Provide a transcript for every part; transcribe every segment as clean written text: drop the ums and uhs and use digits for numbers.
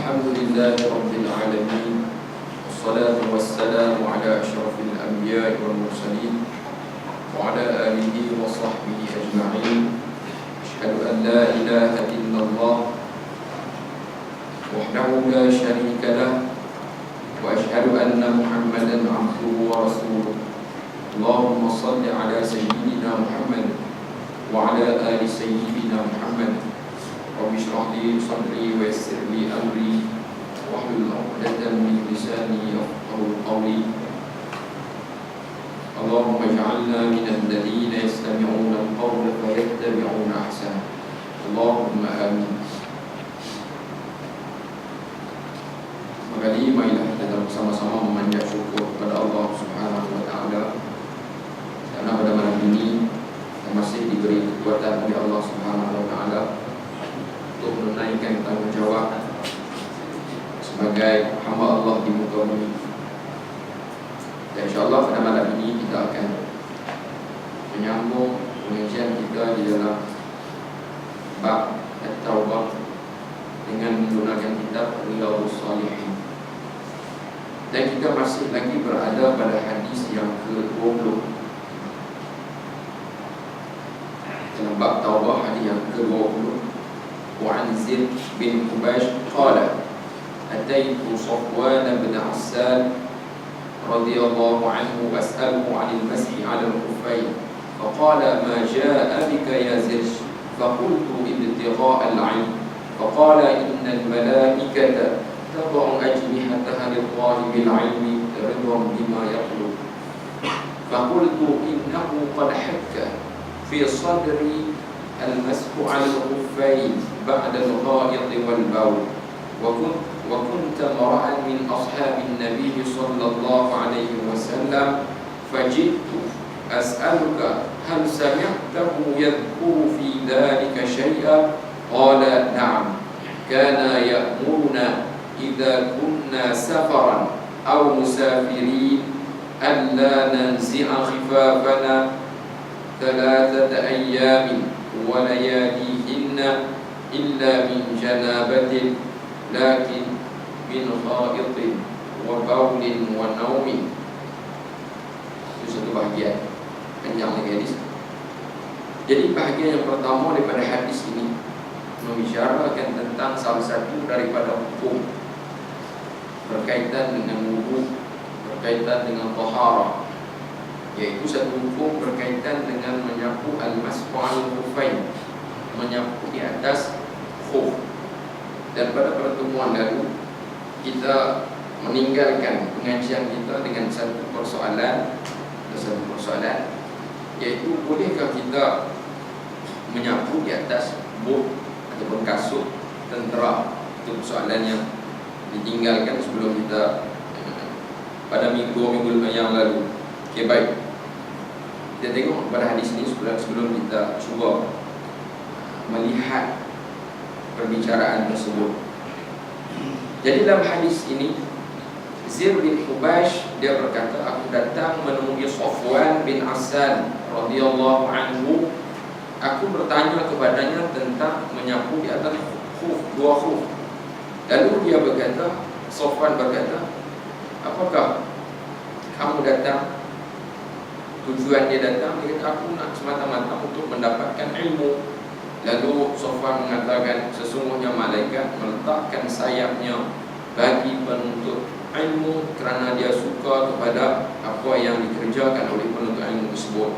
الحمد لله رب العالمين، والصلاة والسلام على أشرف الأنبياء والمرسلين وعلى آله وصحبه أجمعين. أشهد أن لا إله إلا الله وحده لا شريك له، وأشهد أن محمدا عبده ورسوله. اللهم صل على سيدنا محمد وعلى آل سيدنا محمد. رب اشرح لي صدري ويسر لي أمري واحلل عقدة من لساني يفقهوا قولي. اللهم اجعلنا من الذين يستمعون القول فيتبعون أحسنه. اللهم آمين. Kali marilah kita bersama-sama memanjat syukur kepada Allah Subhanahu wa taala, karena pada malam ini kita masih diberi kekuatan oleh Allah Subhanahu wa taala untuk menunaikan tanggungjawab sebagai hamba Allah di muka bumi. Dan insya-Allah pada malam ini kita akan menyambung pengajian kita di dalam bab At-Taubah dengan menggunakan kitab Riyadhus Shalihin. Dan kita masih lagi berada pada hadis yang ke-20 dalam bab Taubah, hadis yang ke-20. وعن زر بن حبيش قال: أتيت صفوان بن عسال رضي الله عنه أسأله عن المسح على الخفين، فقال: ما جاء بك يا زر؟ فقلت: ابتغاء العلم. فقال: إن الملائكة تضع أجنحتها للطالب العلم رضا بما يطلب. فقلت: إنه قد حك في صدري المسح على الخفين بعد الغائط والبول، وكنت امرأ من أصحاب النبي صلى الله عليه وسلم، فجئت أسألك هل سمعته يذكر في ذلك شيئا؟ قال: نعم، كان يأمرنا إذا كنا سفرا أو مسافرين ألا ننزع خفافنا 3 أيام ولياليهن إلا من جنابة، لكن من غائط وبول ونوم. Itu satu bahagian panjang lagi hadis. Jadi bahagian yang pertama daripada hadis ini membicarakan tentang salah satu daripada hukum berkaitan dengan wudu, berkaitan dengan taharah, yaitu satu hukum berkaitan dengan menyapu al-mashu al-khuffain, menyapu di atas khuf. Dan pada pertemuan lalu kita meninggalkan pengajian kita dengan satu persoalan, yaitu bolehkah kita menyapu di atas bot ataupun kasut tentera. Itu persoalan yang ditinggalkan sebelum kita pada minggu yang lalu. Okey, baik. Kita tengok pada hadis ini sebelum kita cuba melihat perbicaraan tersebut. Jadi dalam hadis ini Zir bin Hubaysh dia berkata, aku datang menemui Safwan bin Asal radhiyallahu anhu. Aku bertanya kepadanya tentang menyapu di atas khuf, 2 khuf. Lalu dia berkata, Safwan berkata, apakah kamu datang? Tujuan dia datang, dia kata, aku nak semata-mata untuk mendapatkan ilmu. Lalu Safwan mengatakan, sesungguhnya malaikat meletakkan sayapnya bagi penuntut ilmu kerana dia suka kepada apa yang dikerjakan oleh penuntut ilmu tersebut.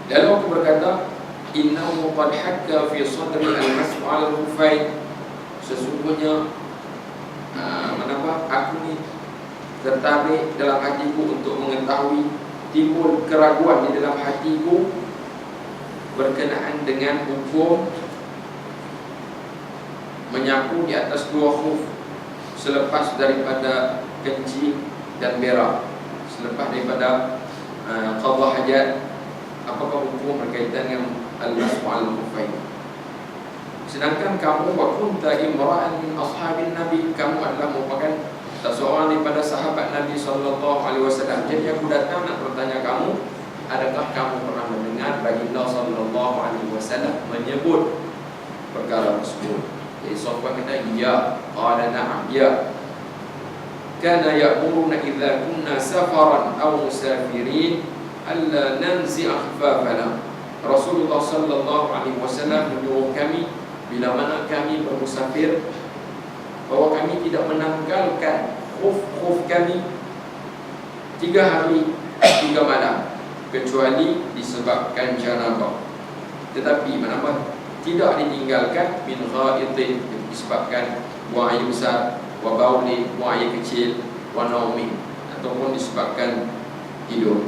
Lalu aku berkata, innahu qad hakka fi sadri al-mashu 'ala al-khuffain. Sesungguhnya aku ni tertarik dalam hatiku untuk mengetahui, timbul keraguan di dalam hatiku berkenaan dengan hukum menyapu di atas 2 khuf selepas daripada kencing dan berak, selepas daripada qadha hajat. Apakah hukum berkaitan dengan al-mashu al-khuffain? Sedangkan kamu wa kunta imra'an min ashabin nabi, kamu adalah merupakan seorang daripada sahabat Nabi SAW. Jadi aku datang nak bertanya kamu, adakah kamu pernah mendengar baginda SAW menyebut perkara tersebut? Jadi Safwan kata, ya. Qala na'am, ya. Kana ya'muruna idza kunna safaran aw musafirin alla nanzi'a khifafana. Rasulullah sallallahu alaihi wasallam menyuruh kami bila mana kami bermusafir bahwa kami tidak menanggalkan khuf kami 3 hari 3 malam kecuali disebabkan janabah. Tetapi menambah tidak ditinggalkan min ghaidin, disebabkan buang air besar, wa bauli, buang air kecil, wa naumi, ataupun disebabkan tidur.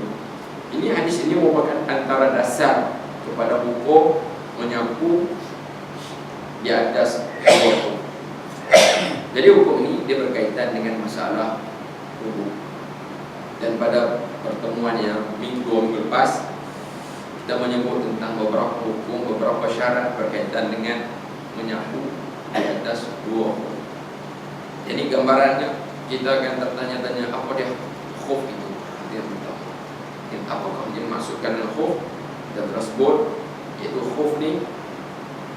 Ini hadis ini merupakan antara dasar kepada hukum menyapu di atas wudu. Jadi hukum ini dia berkaitan dengan masalah wudu. Dan pada pertemuan yang minggu lepas kita menyebut tentang beberapa hukum, beberapa syarat berkaitan dengan menyapu di atas dua khuf. Jadi gambarannya kita akan tertanya-tanya apa dia khuf itu. Dia pertama. Apakah yang dimaksudkan dengan khuf? Kita telah sebut iaitu khuf ni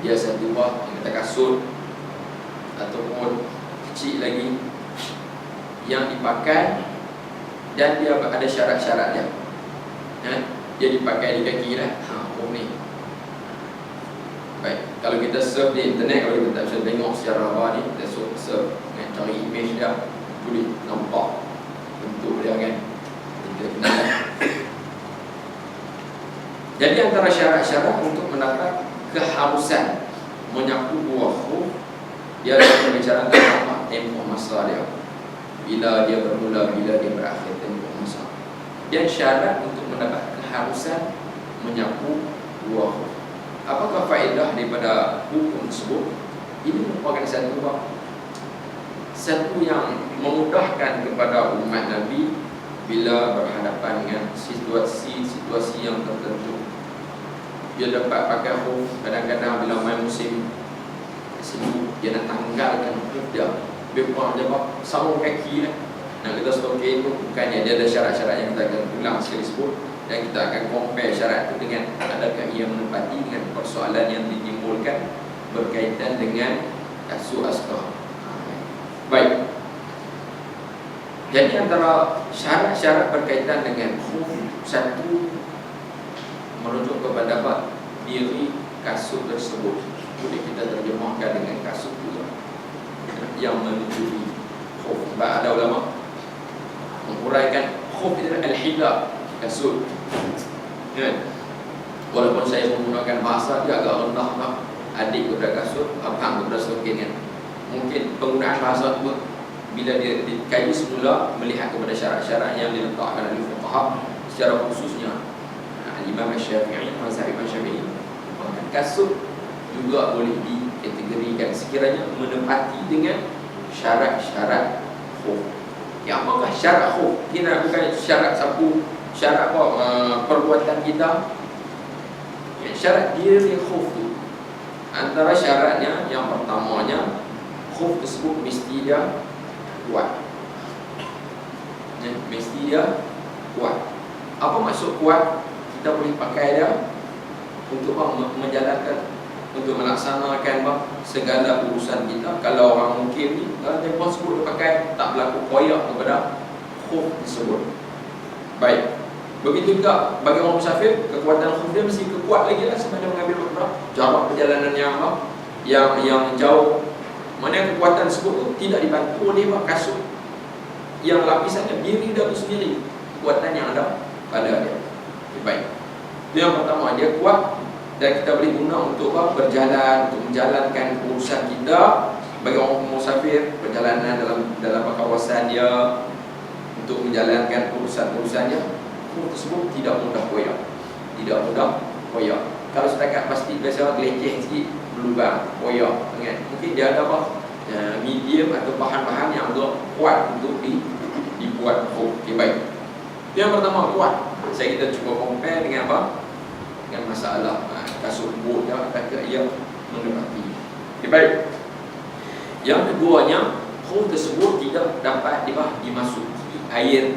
dia satu buah yang kita kasut ataupun kecil lagi yang dipakai dan dia ada syarat-syarat dia. Dia dipakai di kaki lah. Khuf ni. Baik, kalau kita surf di internet, kalau kita tak bisa tengok secara apa ni, kita surf dengan cari image dia, boleh nampak bentuk dia kan. Kita kenal. Jadi antara syarat-syarat untuk mendapat keharusan menyapu dua khuf, dia ada pembicaraan tentang tempoh masa dia, bila dia bermula, bila dia berakhir tempoh masa. Dan syarat untuk mendapat keharusan menyapu dua khuf. Apakah faedah daripada hukum tersebut? Ini merupakan satu yang memudahkan kepada umat Nabi bila berhadapan dengan situasi yang tertentu. Dia dapat pakai khuf. Kadang-kadang bila main musim sibuk, dia nak tanggalkan khuf dia. Dia buang je sarung kaki lah. Nak kita stokin tu bukannya dia ada syarat-syarat yang kita akan ulang sekali sebut. Dan kita akan compare syarat itu dengan adakah ia menepati dengan persoalan yang ditimbulkan berkaitan dengan kasut askar. Baik. Jadi antara syarat-syarat berkaitan dengan khuf, satu merujuk kepada apa? Diri kasut tersebut. Boleh kita terjemahkan dengan kasut juga yang menutupi khuf. Sebab ada ulama menguraikan khuf itu al-hida, kasut. Walaupun saya menggunakan bahasa dia agak rendah lah. Adik kepada kasut, abang kepada stokin kan. Mungkin penggunaan bahasa itu bila dia dikaji semula melihat kepada syarat-syarat yang diletakkan oleh fuqaha, secara khususnya Imam Syafi'i, mazhab Imam Syafi'i, kasut juga boleh dikategorikan sekiranya menepati dengan syarat-syarat khuf. Apakah syarat khuf? Kita bukan syarat sapu, syarat apa perbuatan kita. Syarat diri khuf tu, antara syaratnya yang pertamanya, khuf tersebut mesti dia kuat. Mesti dia kuat. Apa maksud kuat? Kita boleh pakai dia untuk menjalankan, untuk melaksanakan segala urusan kita. Kalau orang mukim ni, tempoh sebut dia pakai, tak berlaku koyak kepada khuf tersebut. Baik. Begitu juga bagi orang musafir, kekuatan khuf dia mesti kuat lagi lah sebab dia mengambil jarak perjalanan yang jauh. Mana kekuatan tersebut tu tidak dibantu oleh kasut yang lapisannya diri dia tu sendiri, kekuatan yang ada pada dia. Baik. Itu yang pertama, dia kuat dan kita boleh guna untuk berjalan, untuk menjalankan urusan kita. Bagi orang musafir, perjalanan dalam kawasan dia, untuk menjalankan urusan-urusannya, khuf tersebut tidak mudah koyak. Tidak mudah koyak. Kalau setakat pasti biasa geleceh sikit, berlubang, koyak. Mungkin dia ada medium atau bahan-bahan yang agak kuat untuk dibuat khuf. Okay, baik. Itu yang pertama, kuat. Saya kita cuba compare dengan apa? Dengan masalah kasut boot dia, adakah ia menepati. Okay, baik. Yang keduanya, khuf tersebut tidak dapat dimasuki air.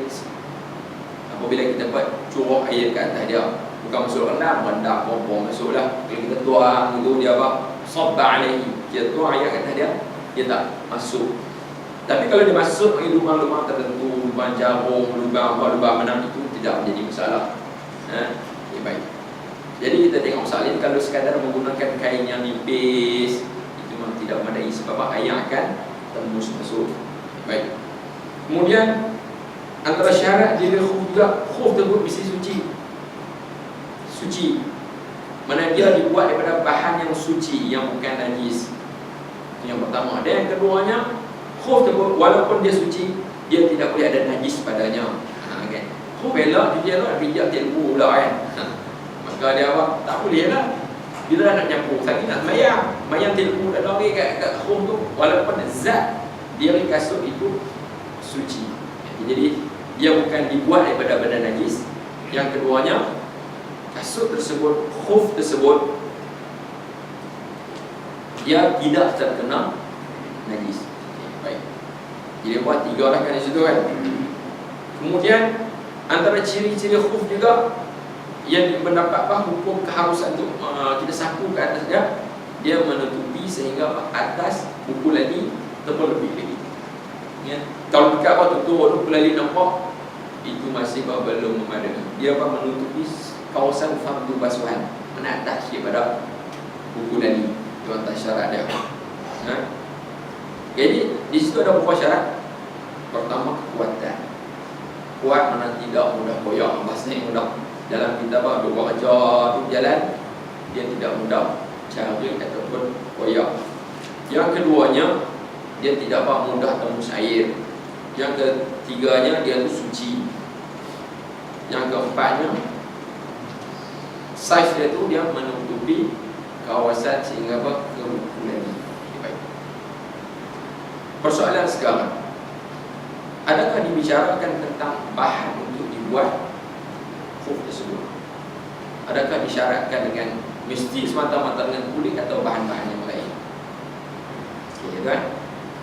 Apabila kita buat curah air ke atas dia, bukan masuk rendam, pompa masuklah. Kalau kita tuang itu dia sabba alaihi, dia tuang air kat atas dia tak masuk. Tapi kalau dia masuk bagi lubang-lubang tertentu, lubang jarum, lubang menang, itu tidak menjadi masalah. Baik. Jadi kita tengok soal ini, kalau sekadar menggunakan kain yang nipis itu memang tidak memadai, sebab air akan tembus masuk. Baik. Kemudian antara syarat diri khuf juga, khuf tersebut mesti suci. Mana dia dibuat daripada bahan yang suci, yang bukan najis. Itu yang pertama. Dan yang keduanya, khuf tersebut walaupun dia suci, dia tidak boleh ada najis padanya. Kan? Khuf elok, dia elok, bijak ilmu pula kan. Maka dia apa? Tak boleh lah. Bila nak nyampur, sakit nak mayang ilmu tak lari kat khuf tu, walaupun zat dia kasut itu suci. Jadi dia bukan dibuat daripada benda najis. Yang keduanya, kasut tersebut, khuf tersebut, dia tidak terkena najis. Baik. Jadi buat 3 lah kan di situ kan. Kemudian antara ciri-ciri khuf juga yang mendapat hukum keharusan tu, kita sapu ke atas dia menutupi sehingga atas buku lagi ataupun lebih lagi. Ya. Kalau dekat tutup lagi nampak, itu masih belum memadai. Dia menutupi kawasan fardu basuhan, mana atas daripada buku lagi. Itu antara syarat dia. Jadi di situ ada beberapa syarat. Pertama, kekuatan. Kuat mana tidak mudah koyak, bahasanya mudah. Dalam kitab bekerja tu jalan, dia tidak mudah cari ataupun koyak. Yang keduanya, dia tidak mudah tembus air. Yang ketiganya, dia tu suci. Yang keempatnya, saiz dia tu dia menutupi kawasan sehingga kerukunan. Baik. Persoalan sekarang, adakah dibicarakan tentang bahan untuk dibuat khuf tersebut? Adakah disyaratkan dengan mesti semata-mata dengan kulit atau bahan-bahan yang lain? Okay, kan?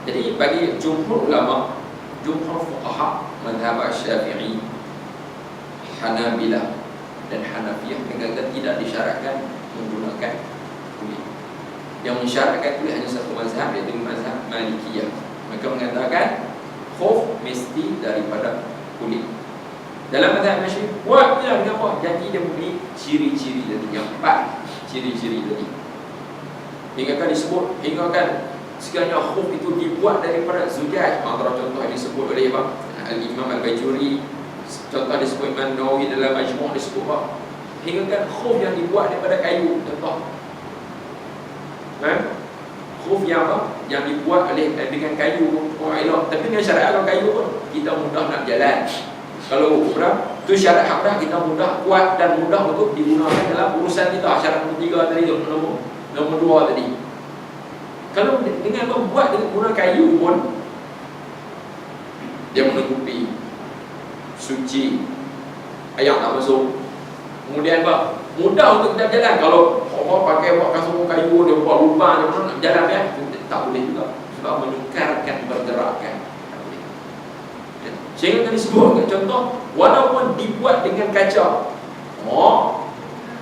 Jadi bagi jumhur ulama, jumhur fuqaha mazhab Syafi'i, Hanabilah dan Hanafiyah mengatakan tidak disyaratkan menggunakan kulit. Yang mensyaratkan kulit hanya satu mazhab, iaitu mazhab Malikiyah. Mereka mengatakan khuf mesti daripada kulit. Dalam mazhab Syafi'i, buat dia dengan apa? Jadi dia mempunyai ciri-ciri tadi, yang 4 ciri-ciri tadi. Hingga kan disebut, hingga kan sekiranya khuf itu dibuat daripada zujaj. Antara contoh yang disebut oleh Al-Imam Al-Bajuri, contoh disebut Imam Nawawi dalam Majmu' disebut apa? Hingga kan khuf yang dibuat daripada kayu, contoh. Khuf yang apa? Yang dibuat oleh dengan kayu, elok. Tapi dengan syarat kalau kayu pun kita mudah nak jalan. Kalau tu syarat hakrah, kita mudah, kuat dan mudah untuk digunakan dalam urusan kita. Syarat nombor 3 tadi tu, nombor 2 tadi. Kalau dengan membuat dengan guna kayu pun, dia menutupi, suci, air tak masuk. Kemudian apa? Mudah untuk kita jalan. Kalau orang pakai buat kasut kayu, dia buat lubang, dia nak jalan tak boleh juga. Sebab menyukarkan pergerakan. Sehingga tadi sebut contoh, walaupun dibuat dengan kaca,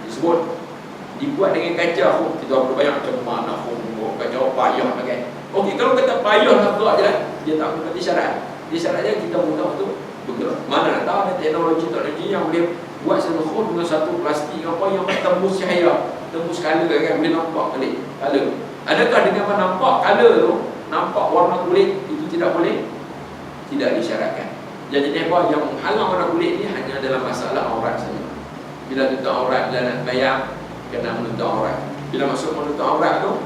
disebut dibuat dengan kaca, kita perlu banyak macam mana kaca payah kan. Okey, kalau kata payah nak gerak jalan, dia tak berarti syarat. Dia syaratnya kita mudah untuk bergerak. Mana nak tahu ada teknologi yang boleh buat satu khuf dengan satu plastik apa yang tembus cahaya, tembus color kan, boleh nampak kali color. Adakah dengan nampak color tu, nampak warna kulit itu tidak boleh? Tidak disyaratkan. Jadi apa yang menghalang warna kulit ni hanya dalam masalah aurat saja. Bila tutup aurat, bila nak bayar, kena menutup aurat. Bila masuk menutup aurat tu,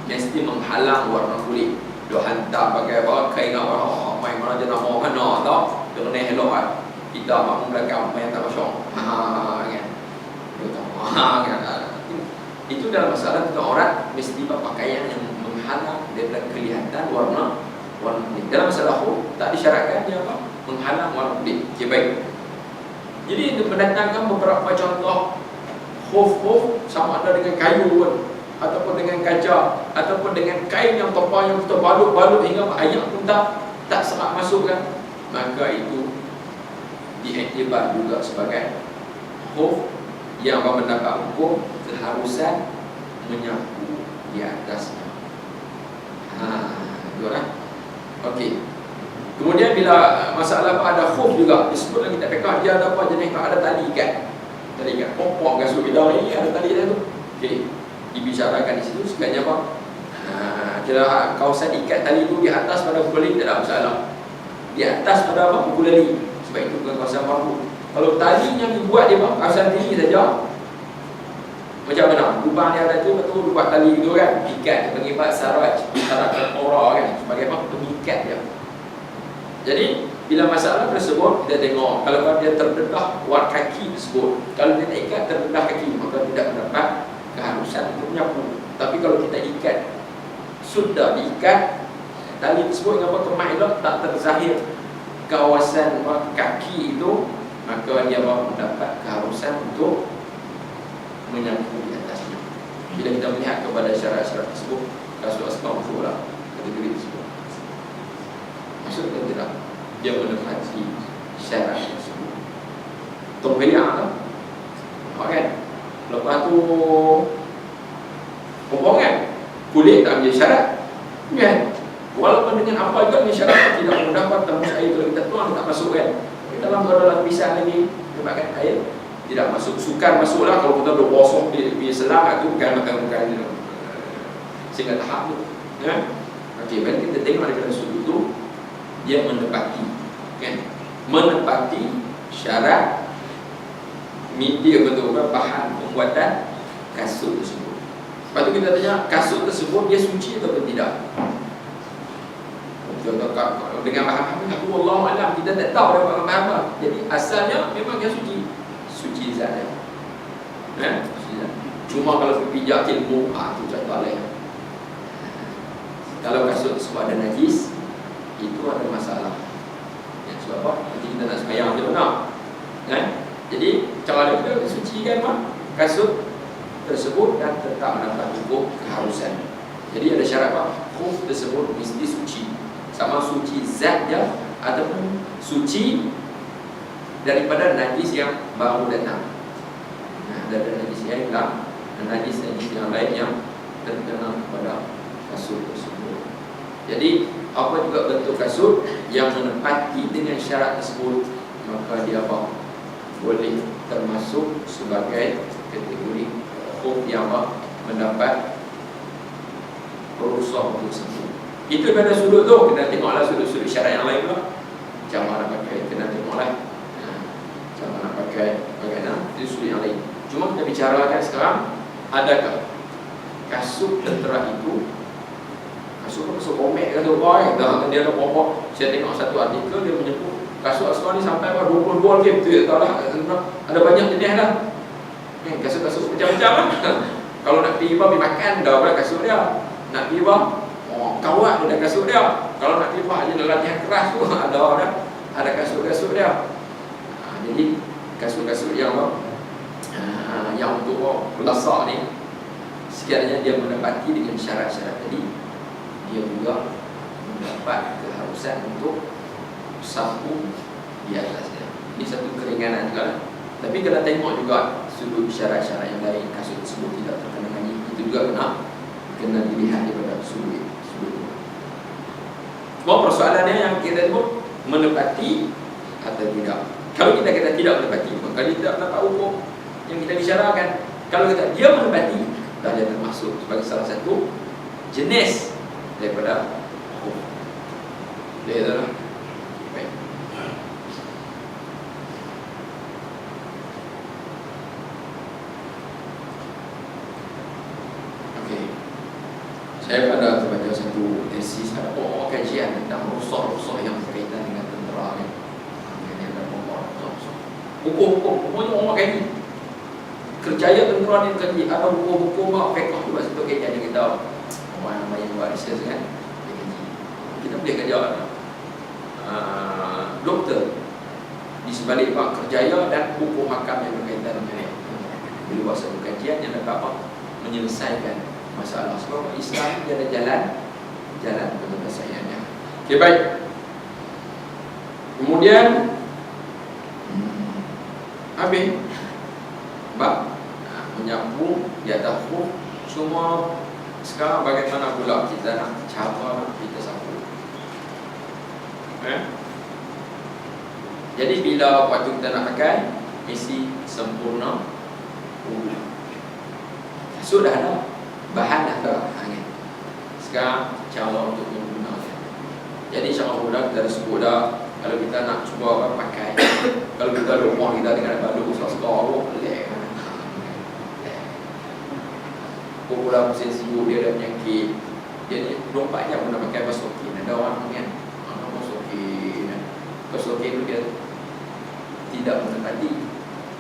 mesti menghalang warna kulit. Dia hantar pakai apa, kain apa, main mana je nak mau mana tau. Dia kena elok kan. Kita makmum belakang, main tak masuk. Kan. Kan. Itu dalam masalah tutup aurat, mesti pakaian yang menghalang daripada kelihatan warna kulit. Dalam masalah khuf, tak disyaratkan dia apa? Menghalang warna kulit. Okay, baik. Jadi mendatangkan beberapa contoh khuf sama ada dengan kayu pun, ataupun dengan kaca, ataupun dengan kain yang topal yang kita balut hingga air pun tak serat masuk kan. Maka itu diiktibar juga sebagai khuf yang mendapat hukum keharusan menyapu di atasnya. Betul lah. Okey. Kemudian bila masalah apa ada khuf juga disebut dalam kitab fiqh, dia ada apa jenis, ada tali ikat. Tali ikat popok kasut kita ni ada tali dia tu. Okey. Dibicarakan di situ sekalinya apa? Kira kawasan ikat tali tu di atas pada kulit tak ada masalah. Di atas pada apa? Kulali. Sebab itu bukan kawasan bahu. Kalau talinya dibuat dia apa? Kawasan tinggi saja. Macam mana? Lubang dia ada tu betul buat tali tu kan, ikat mengibat saraj antara kepora kan, sebagai apa? Pengikat dia. Jadi bila masalah tersebut kita tengok, kalau dia terdedah buat kaki tersebut, kalau dia tak ikat terdedah kaki, maka tidak mendapat keharusan untuk menyapu. Tapi kalau kita ikat, sudah diikat tali tersebut dengan apa? Kemas elok, tak terzahir kawasan kaki itu, maka dia mendapat keharusan untuk menyapu di atasnya. Bila kita melihat kepada syarat-syarat tersebut, kasut asbab lah kategori tersebut. Maksudnya tidak, dia menepati syarat tersebut. Terbayang lah. Kan? Lepas tu potongan kulit tak menjadi syarat. Kan? Walaupun dengan apa juga dengan syarat tidak mendapat tembus air kalau kita tuang tak masuk kan. Dalam adalah pisah lagi menyebabkan air tidak masuk. Sukar masuklah kalau kita dah bosok di selang itu bukan sehingga tahap tu. Ya. Okey, baik kita tengok dari sudut tu dia menepati kan? Menepati syarat media betul-betul bahan pembuatan kasut tersebut. Lepas tu kita tanya kasut tersebut dia suci atau tidak? Dengan bahan apa? Allah alam, kita tak tahu dia bahan apa. Jadi asalnya memang dia suci zat. Cuma kalau berpijak ilmu, itu contoh lain. Kalau kasut tersebut ada najis, itu ada masalah. Sebab apa? Nanti kita nak sembahyang macam mana? Jadi cara kita sucikan kasut tersebut dan tetap mendapat hukum keharusan. Jadi ada syarat apa? Khuf tersebut mesti suci. Sama suci zat dia ataupun suci daripada najis yang baru datang. Daripada najis yang hilang dan najis yang lain yang terkena pada kasut tersebut. Jadi apa juga bentuk kasut yang menepati dengan syarat tersebut, maka dia apa? Boleh termasuk sebagai kategori khuf yang apa? Mendapat perusahaan tersebut. Itu pada sudut tu, kena tengoklah sudut-sudut syarat yang lain pula. Macam mana pakai, kena tengoklah. Macam mana pakai, bagaimana, itu sudut yang lain. Cuma kita bicarakan sekarang, adakah kasut tentera itu, kasut komek, kasut boy, dia ada popok. Saya tengok satu artikel, dia menyebut kasut asal ni sampai 22 lagi, betul tak lah. Ada banyak jenis dah. Kasut-kasut macam-macam lah. Kalau nak pergi makan, dah ada kasut dia. Nak pergi kawat ada kasut dia. Kalau nak pergi je latihan keras tu ada kasut-kasut dia. Jadi kasut-kasut yang yang untuk belasak ni, sekiranya dia menepati dengan syarat-syarat tadi, dia juga mendapat keharusan untuk sapu di atasnya. Ini satu keringanan juga. Tapi kena tengok juga sudut syarat-syarat yang lain. Kasut tersebut tidak terkena najis, itu juga kena dilihat daripada sudut. Semua persoalannya yang kita sebut menepati atau tidak. Kalau kita kata tidak menepati, maka dia tidak dapat hukum yang kita bicarakan. Kalau kita dia menepati, dah dia termasuk sebagai salah satu jenis daripada hukum. Dia adalah baik. Okey. Saya pada terbaca satu tesis, ada kajian tentang rusuh-rusuh yang berkaitan dengan tentera ni. Ini ada rusuh-rusuh. Hukum-hukum, semuanya orang kaji. Kerjaya tentera ni kaji. Ada hukum-hukum fiqh juga sebab kajian yang kita orang yang buat research kan, dia kaji. Kita boleh kerja doktor di sebalik bab kerjaya dan hukum hakam yang berkaitan dengan ini. Bila buat satu kajian yang dapat menyelesaikan masalah. Sebab Islam dia ada jalan penyelesaiannya. Okey, baik. Kemudian habis bab menyapu di atas khuf, semua Sekarang bagaimana pula kita nak cara kita sapu? Jadi bila waktu kita nak pakai, mesti sempurna ulang. Sudah ada, bahan dah ada. Sekarang cara untuk menggunakan. Jadi cara ulang kita dah sebut dah. Kalau kita nak cuba pakai, kalau kita rumah kita dengan balu sekarang lek. Popular musim siu dia ada penyakit. Jadi dompatnya pun nak pakai basokin. Ada orang kan, basokin tu dia tidak menepati.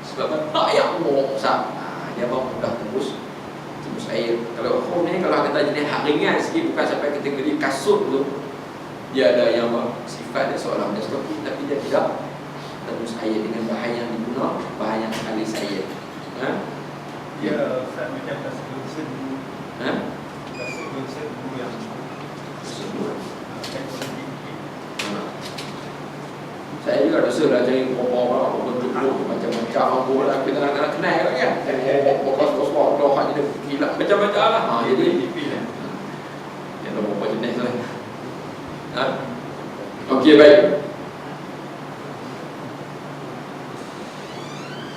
Sebab tak yang sah. Dia baru mudah tembus air. Kalau home ni, kalau kata jenis hak ringan sikit, bukan sampai kategori kasut tu, dia ada yang sifat dia seolah dia stokin, tapi dia tidak tembus air dengan bahan yang diguna, bahan yang alis air. Dia macam kasut sedu. Kasut sedu yang saya juga dosa lah cari orang bentuk macam-macam ambul lah, kita nak kenal kan, kos-kos doh hak dia gila macam-macam lah. Jadi yang berapa jenis lah. Okey, baik.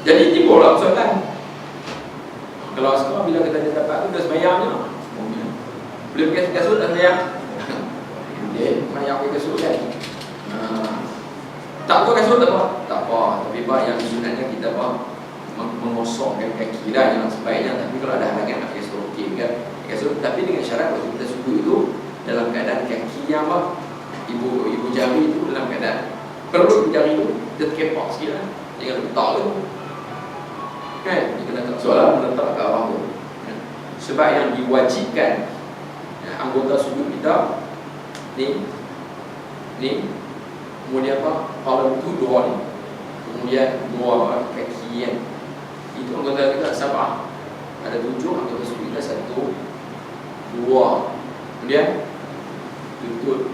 Jadi timbullah soalan. Kalau sekarang bila kita dapat tu dah sembahyangnya, boleh pakai kasut dah sembahyang. Dia sembahyang pakai kasut kan. Tak apa kasut tak apa. Tak apa. Tapi yang sunatnya kita mengosongkan kaki dah yang sebaiknya. Tapi kalau ada halangan nak pakai stocking kan, kasut. Tapi dengan syarat waktu kita sujud itu dalam keadaan kaki yang ibu jari itu dalam keadaan perut jari itu dia terkepak sikit lah. Jangan letak tu kan, dia kena tak soalan letak ke bawah tu. Sebab yang diwajibkan anggota sujud kita ni kemudian apa, kalau itu dua ni, kemudian dua kaki kan, itu anggota kita sabah. Ada 7 anggota sujud kita, 1, 2, kemudian lutut,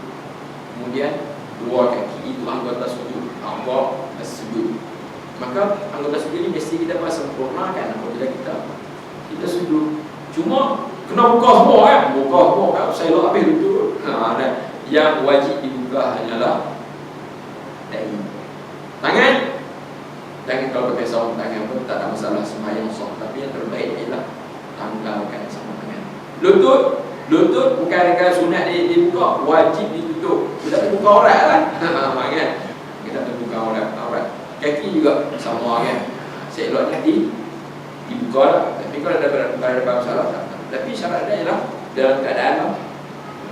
kemudian 2 kaki, itu anggota sujud. Allah sujud. Maka anggota sujud ini mesti kita sempurnakan apabila kita sujud. Cuma kena buka semua kan, buka semua kan, saya habis lutut. Dan yang wajib dibuka hanyalah dahi. Tangan kalau pakai sarung tangan pun tak ada masalah, sembahyang sah. Tapi yang terbaik ialah tanggalkan sarung tangan. Lutut bukan dengan sunat dibuka, wajib ditutup. Kita buka aurat lah. Kan? Kita buka aurat. Kaki juga sama kan. Seeloknya dibuka lah. Tapi kalau ada masalah tak. Tapi syarat dia ialah dalam keadaan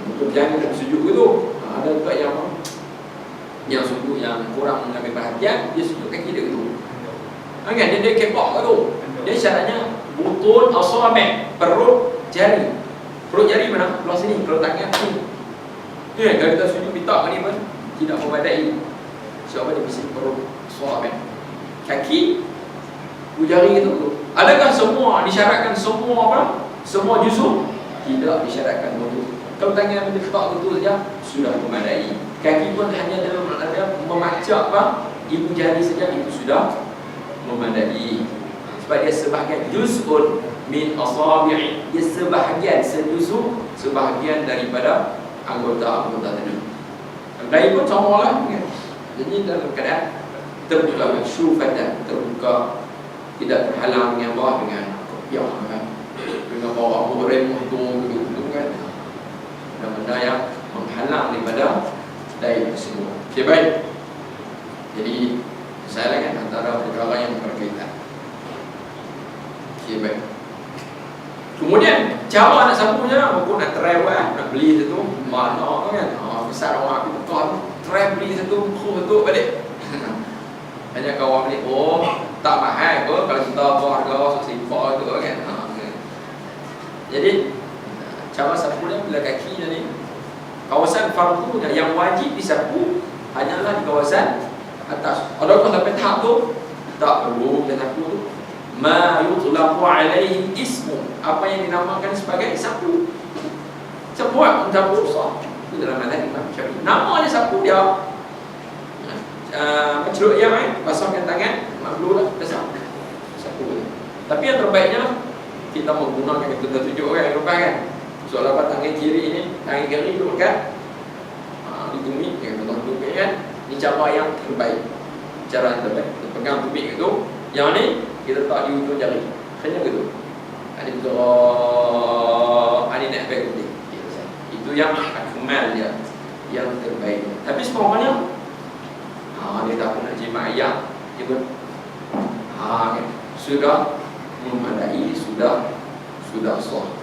untuk jangan sujud ke tu. Ada juga yang sujud yang kurang mengambil perhatian, dia sujud kaki dia tu. Kan dia kepak ke tu. Dia syaratnya butun asabi', perut jari. Perut jari mana? Belah sini, perut tangan ni. Kalau kita sujud pitak ni pun tidak memadai. Sebab dia mesti perut asabi'. Kaki jari itu. Adakah semua disyaratkan semua juzuk? Tidak disyaratkan betul. Kalau tangan benda kepak betul saja sudah memadai. Kaki pun hanya dalam memacak ibu jari saja itu sudah memadai. Sebab dia sebahagian juz'un min asabi', dia sebahagian daripada anggota tadi. Lain pun sama lah kan? Jadi dalam keadaan terbuka, syufatan, terbuka, tidak terhalang dengan bawah dengan kopiah kan? Dengan bawah remah tu kan? Benda yang menghalang daripada dari tersebut. Okay, baik. Jadi saya kan antara perkara yang berkaitan. Okay, baik. Kemudian cara nak sapunya, aku nak try nak beli satu mana kan? Besar orang aku tukar try beli satu balik. Hanya kawan beli, tak mahal apa kalau kita harga seimpal tu kan. Jadi cara sapunya bila kaki ni kawasan fardu yang wajib disapu hanyalah di kawasan atas. Adakah sampai tahap tu? Tak perlu kita sapu tu. Ma yutlaqu alaihi ismu, apa yang dinamakan sebagai sapu. Sapu mencapu sah. Itu dalam mazhab Imam Syafi'i. Nama dia sapu dia. Menceluk yang basahkan tangan, maklulah kita sapu. Tapi yang terbaiknya kita menggunakan kita tunjuk kan lepas kan. Soal apa tangan kiri ini, tangan kiri itu pegang, di tumit, pegang tumit kan. Ini cara yang terbaik. Cara yang terbaik, pegang tumit itu. Yang ni kita letak di ujung jari. Hanya gitu. Ada betul. Ini nak baik betul. Itu yang akmal dia, yang terbaik. Tapi semuanya, dia tak pernah jimat ayam, dia pun, kan? Sudah memadai, sudah sah.